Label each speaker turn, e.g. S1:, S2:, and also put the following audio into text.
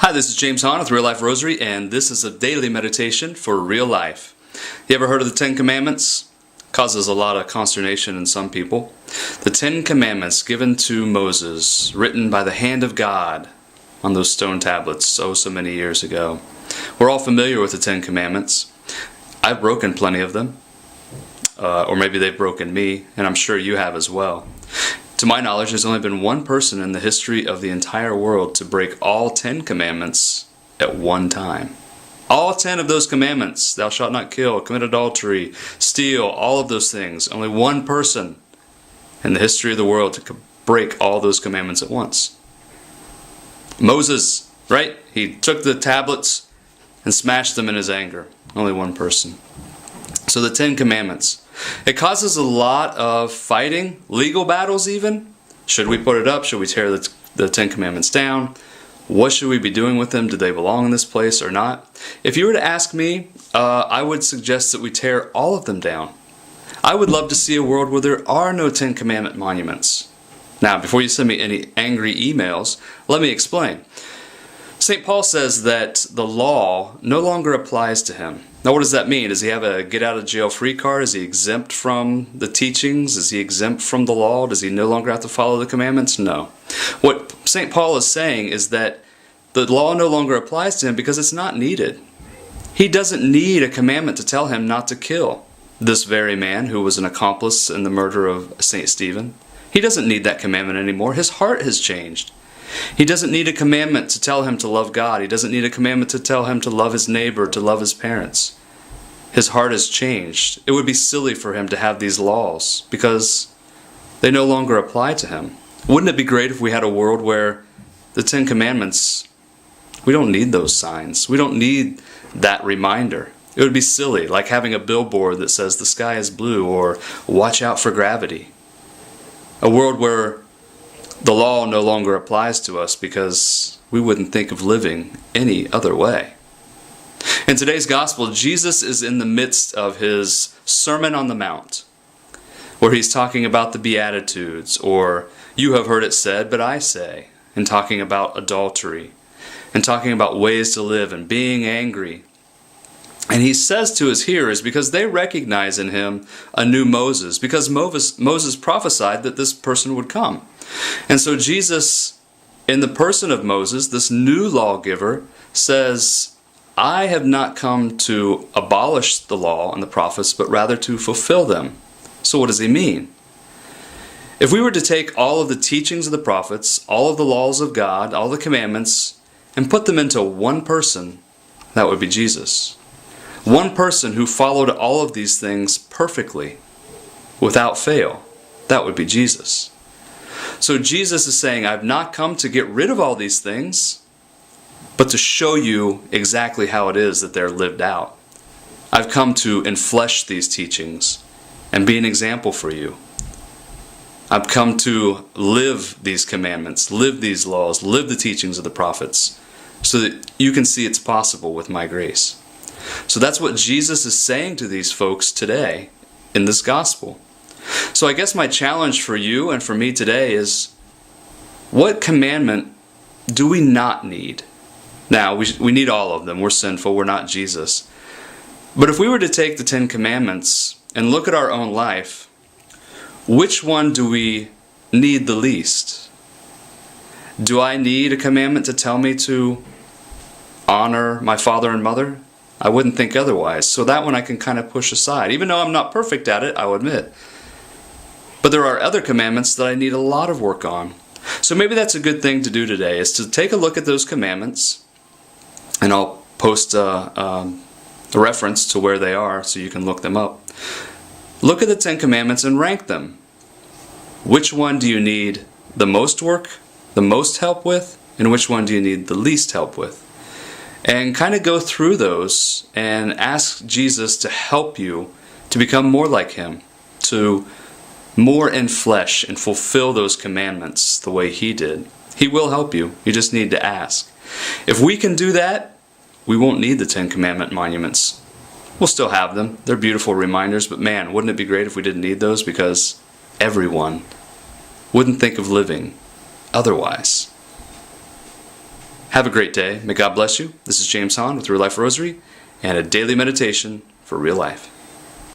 S1: Hi, this is James Hahn with Real Life Rosary, and this is a daily meditation for real life. You ever heard of the Ten Commandments? Causes a lot of consternation in some people. The Ten Commandments given to Moses, written by the hand of God on those stone tablets so many years ago. We're all familiar with the Ten Commandments. I've broken plenty of them, or maybe they've broken me, and I'm sure you have as well. To my knowledge, there's only been one person in the history of the entire world to break all 10 commandments at one time. All 10 of those commandments, thou shalt not kill, commit adultery, steal, all of those things. Only one person in the history of the world to break all those commandments at once. Moses, right? He took the tablets and smashed them in his anger. Only one person. So the 10 commandments. It causes a lot of fighting, legal battles even. Should we put it up? Should we tear the 10 commandments down? What should we be doing with them? Do they belong in this place or not? If you were to ask me, I would suggest that we tear all of them down. I would love to see a world where there are no 10 commandment monuments. Now, before you send me any angry emails, let me explain. St. Paul says that the law no longer applies to him. Now, what does that mean? Does he have a get-out-of-jail-free card? Is he exempt from the teachings? Is he exempt from the law? Does he no longer have to follow the commandments? No. What St. Paul is saying is that the law no longer applies to him because it's not needed. He doesn't need a commandment to tell him not to kill this very man who was an accomplice in the murder of St. Stephen. He doesn't need that commandment anymore. His heart has changed. He doesn't need a commandment to tell him to love God. He doesn't need a commandment to tell him to love his neighbor, to love his parents. His heart has changed. It would be silly for him to have these laws because they no longer apply to him. Wouldn't it be great if we had a world where the 10 Commandments, we don't need those signs. We don't need that reminder. It would be silly, like having a billboard that says the sky is blue or watch out for gravity. A world where the law no longer applies to us because we wouldn't think of living any other way. In today's gospel, Jesus is in the midst of his Sermon on the Mount, where he's talking about the Beatitudes, or you have heard it said, but I say, and talking about adultery, and talking about ways to live and being angry. And he says to his hearers, because they recognize in him a new Moses, because Moses prophesied that this person would come. And so Jesus, in the person of Moses, this new lawgiver, says, I have not come to abolish the law and the prophets, but rather to fulfill them. So what does he mean? If we were to take all of the teachings of the prophets, all of the laws of God, all the commandments, and put them into one person, that would be Jesus. One person who followed all of these things perfectly, without fail, that would be Jesus. So Jesus is saying, I've not come to get rid of all these things, but to show you exactly how it is that they're lived out. I've come to enflesh these teachings and be an example for you. I've come to live these commandments, live these laws, live the teachings of the prophets, so that you can see it's possible with my grace. So that's what Jesus is saying to these folks today in this gospel. So I guess my challenge for you and for me today is, what commandment do we not need? Now, we need all of them. We're sinful. We're not Jesus. But if we were to take the 10 commandments and look at our own life, which one do we need the least? Do I need a commandment to tell me to honor my father and mother? I wouldn't think otherwise. So that one I can kind of push aside. Even though I'm not perfect at it, I'll admit. But there are other commandments that I need a lot of work on. So maybe that's a good thing to do today, is to take a look at those commandments. And I'll post a reference to where they are so you can look them up. Look at the 10 commandments and rank them. Which one do you need the most work, the most help with, and which one do you need the least help with? And kind of go through those and ask Jesus to help you to become more like him, to more in flesh and fulfill those commandments the way he did. He will help you. You just need to ask. If we can do that, we won't need the 10 commandment monuments. We'll still have them. They're beautiful reminders, but man, wouldn't it be great if we didn't need those, because everyone wouldn't think of living otherwise. Have a great day. May God bless you. This is James Hahn with Real Life Rosary and a daily meditation for real life.